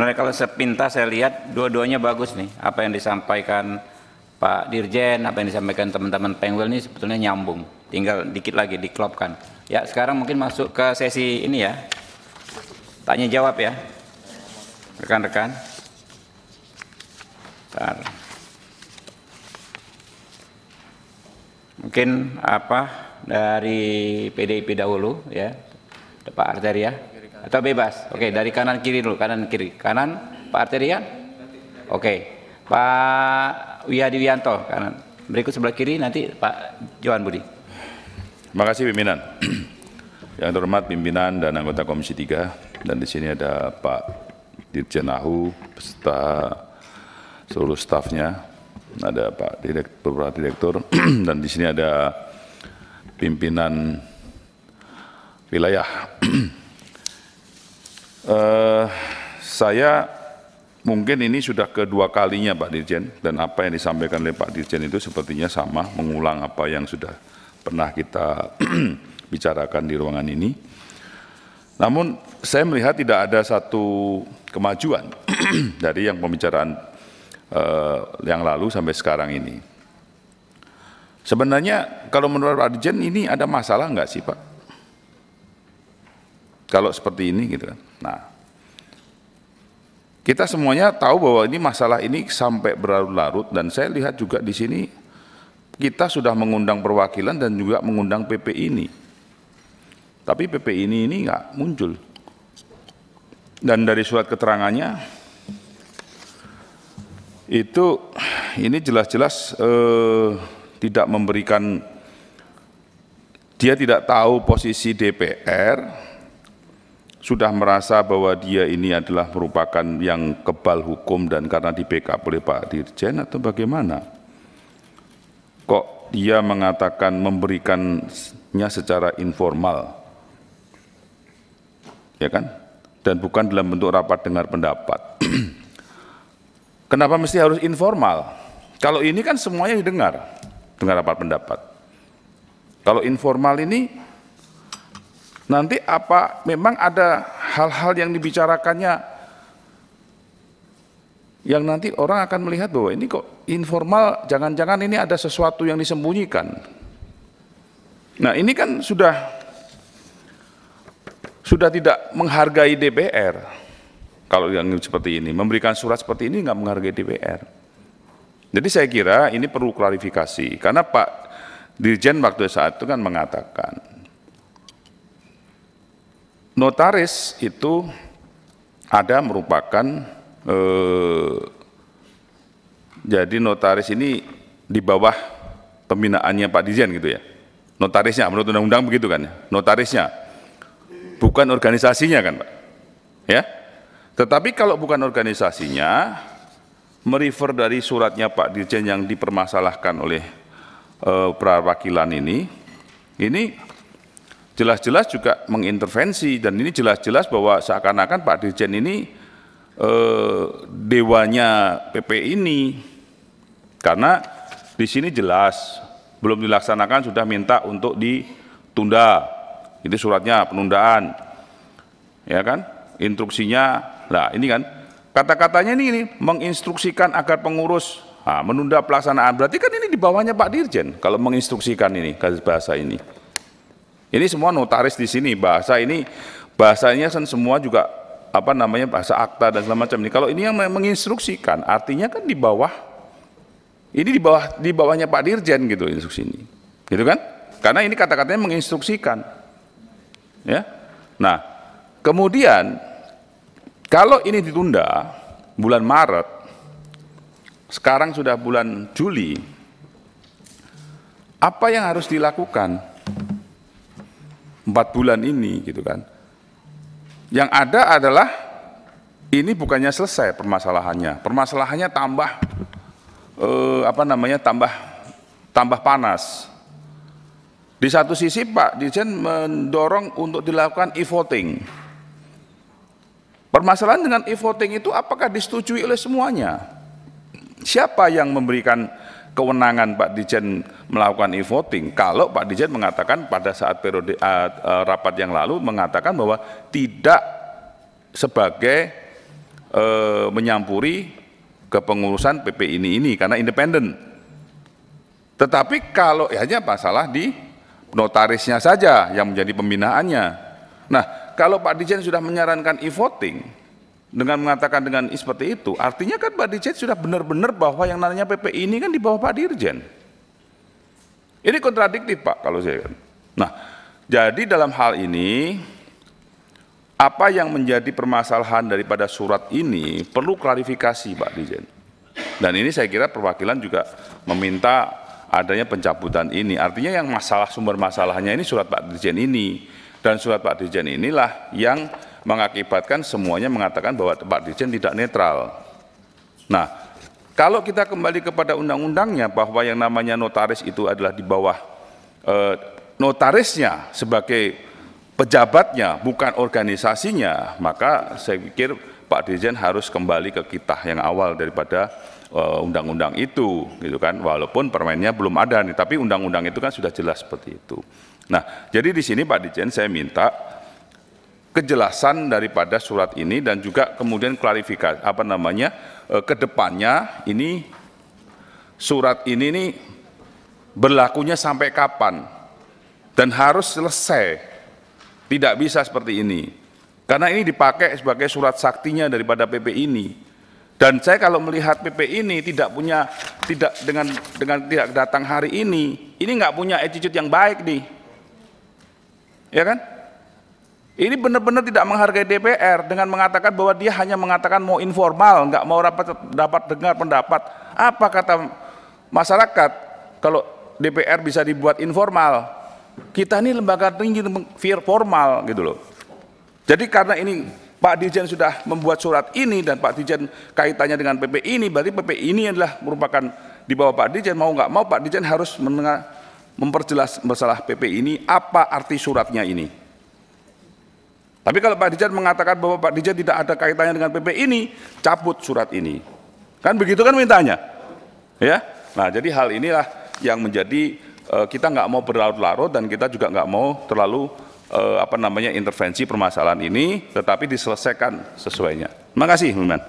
sebenarnya kalau sepintas saya lihat dua-duanya bagus nih. Apa yang disampaikan Pak Dirjen, apa yang disampaikan teman-teman Penwil ini sebetulnya nyambung. Tinggal dikit lagi diklopkan. Ya, sekarang mungkin masuk ke sesi ini ya. Tanya jawab ya. Rekan-rekan. Mungkin apa dari PDIP dahulu ya. Pak Arteria atau bebas? Oke, dari kanan kiri dulu, kanan kiri. Kanan Pak Arteria? Oke. Pak Wiyadi Wianto kanan. Berikut sebelah kiri nanti Pak Johan Budi. Terima kasih pimpinan. Yang terhormat pimpinan dan anggota Komisi 3, dan di sini ada Pak Dirjen AHU beserta seluruh stafnya, ada Pak beberapa direktur, dan di sini ada pimpinan wilayah. Saya mungkin ini sudah kedua kalinya Pak Dirjen, dan apa yang disampaikan oleh Pak Dirjen itu sepertinya sama, mengulang apa yang sudah pernah kita bicarakan di ruangan ini. Namun saya melihat tidak ada satu kemajuan dari yang pembicaraan yang lalu sampai sekarang ini. Sebenarnya kalau menurut Pak Dirjen ini ada masalah enggak sih Pak? Kalau seperti ini gitu kan. Nah, kita semuanya tahu bahwa ini masalah ini sampai berlarut-larut, dan saya lihat juga di sini kita sudah mengundang perwakilan dan juga mengundang PPI ini. Tapi PPI ini nggak muncul. Dan dari surat keterangannya itu ini jelas-jelas tidak memberikan, dia tidak tahu posisi DPR, sudah merasa bahwa dia ini adalah merupakan yang kebal hukum dan karena di backup oleh Pak Dirjen, atau bagaimana? Kok dia mengatakan memberikannya secara informal, ya kan? Dan bukan dalam bentuk rapat dengar pendapat. Kenapa mesti harus informal? Kalau ini kan semuanya didengar dengan rapat pendapat. Kalau informal ini nanti apa memang ada hal-hal yang dibicarakannya yang nanti orang akan melihat bahwa ini kok informal, jangan-jangan ini ada sesuatu yang disembunyikan. Nah, ini kan sudah tidak menghargai DPR. Kalau yang seperti ini, memberikan surat seperti ini nggak menghargai DPR. Jadi saya kira ini perlu klarifikasi, karena Pak Dirjen waktu saat itu kan mengatakan notaris itu ada merupakan jadi notaris ini di bawah pembinaannya Pak Dirjen gitu ya. Notarisnya menurut undang-undang begitu kan ya. Notarisnya bukan organisasinya kan Pak. Ya. Tetapi kalau bukan organisasinya, merefer dari suratnya Pak Dirjen yang dipermasalahkan oleh perwakilan ini jelas-jelas juga mengintervensi, dan ini jelas-jelas bahwa seakan-akan Pak Dirjen ini dewanya PP ini, karena di sini jelas belum dilaksanakan sudah minta untuk ditunda, itu suratnya penundaan, ya kan, instruksinya. Nah ini kan kata-katanya ini menginstruksikan agar pengurus menunda pelaksanaan, berarti kan ini di bawahnya Pak Dirjen kalau menginstruksikan ini garis bahasa ini. Ini semua notaris di sini, bahasa ini bahasanya kan semua juga apa namanya bahasa akta dan segala macam ini. Kalau ini yang menginstruksikan, artinya kan di bawah, ini di bawahnya Pak Dirjen gitu instruksi ini, gitu kan? Karena ini kata-katanya menginstruksikan, ya. Nah, kemudian kalau ini ditunda bulan Maret, sekarang sudah bulan Juli, apa yang harus dilakukan 4 bulan ini gitu kan? Yang ada adalah ini bukannya selesai permasalahannya tambah tambah panas. Di satu sisi Pak Dirjen mendorong untuk dilakukan e-voting. Permasalahan dengan e-voting itu apakah disetujui oleh semuanya? Siapa yang memberikan kewenangan Pak Dirjen melakukan e-voting? Kalau Pak Dirjen mengatakan pada saat periode rapat yang lalu mengatakan bahwa tidak sebagai menyampuri kepengurusan PP ini karena independen. Tetapi kalau hanya masalah di notarisnya saja yang menjadi pembinaannya. Nah, kalau Pak Dirjen sudah menyarankan e-voting dengan mengatakan dengan seperti itu, artinya kan Pak Dirjen sudah benar-benar bahwa yang namanya PP ini kan di bawah Pak Dirjen. Ini kontradiktif Pak kalau saya. Nah, jadi dalam hal ini apa yang menjadi permasalahan daripada surat ini perlu klarifikasi Pak Dirjen. Dan ini saya kira perwakilan juga meminta adanya pencabutan ini. Artinya yang masalah sumber masalahnya ini surat Pak Dirjen ini. Dan surat Pak Dirjen inilah yang mengakibatkan semuanya mengatakan bahwa Pak Dirjen tidak netral. Nah, kalau kita kembali kepada undang-undangnya bahwa yang namanya notaris itu adalah di bawah notarisnya sebagai pejabatnya, bukan organisasinya, maka saya pikir Pak Dirjen harus kembali ke kitah yang awal daripada undang-undang itu, gitu kan. Walaupun permennya belum ada nih, tapi undang-undang itu kan sudah jelas seperti itu. Nah, jadi di sini Pak Dirjen saya minta kejelasan daripada surat ini dan juga kemudian klarifikasi ke depannya ini surat ini nih berlakunya sampai kapan dan harus selesai. Tidak bisa seperti ini. Karena ini dipakai sebagai surat saktinya daripada PP ini. Dan saya kalau melihat PP ini tidak dengan tidak datang hari ini nggak punya attitude yang baik nih. Ya kan? Ini benar-benar tidak menghargai DPR dengan mengatakan bahwa dia hanya mengatakan mau informal, nggak mau dapat dengar pendapat. Apa kata masyarakat kalau DPR bisa dibuat informal? Kita ini lembaga tinggi formal gitu loh. Jadi karena ini Pak Dirjen sudah membuat surat ini dan Pak Dirjen kaitannya dengan PP ini, berarti PP ini adalah merupakan di bawah Pak Dirjen, mau nggak mau Pak Dirjen harus memperjelas masalah PP ini, apa arti suratnya ini. Tapi kalau Pak Dirjen mengatakan bahwa Pak Dirjen tidak ada kaitannya dengan PP ini, cabut surat ini. Kan begitu kan mintanya. Ya. Nah, jadi hal inilah yang menjadi kita nggak mau berlarut-larut dan kita juga nggak mau terlalu intervensi permasalahan ini, tetapi diselesaikan sesuainya. Terima kasih, Teman-teman.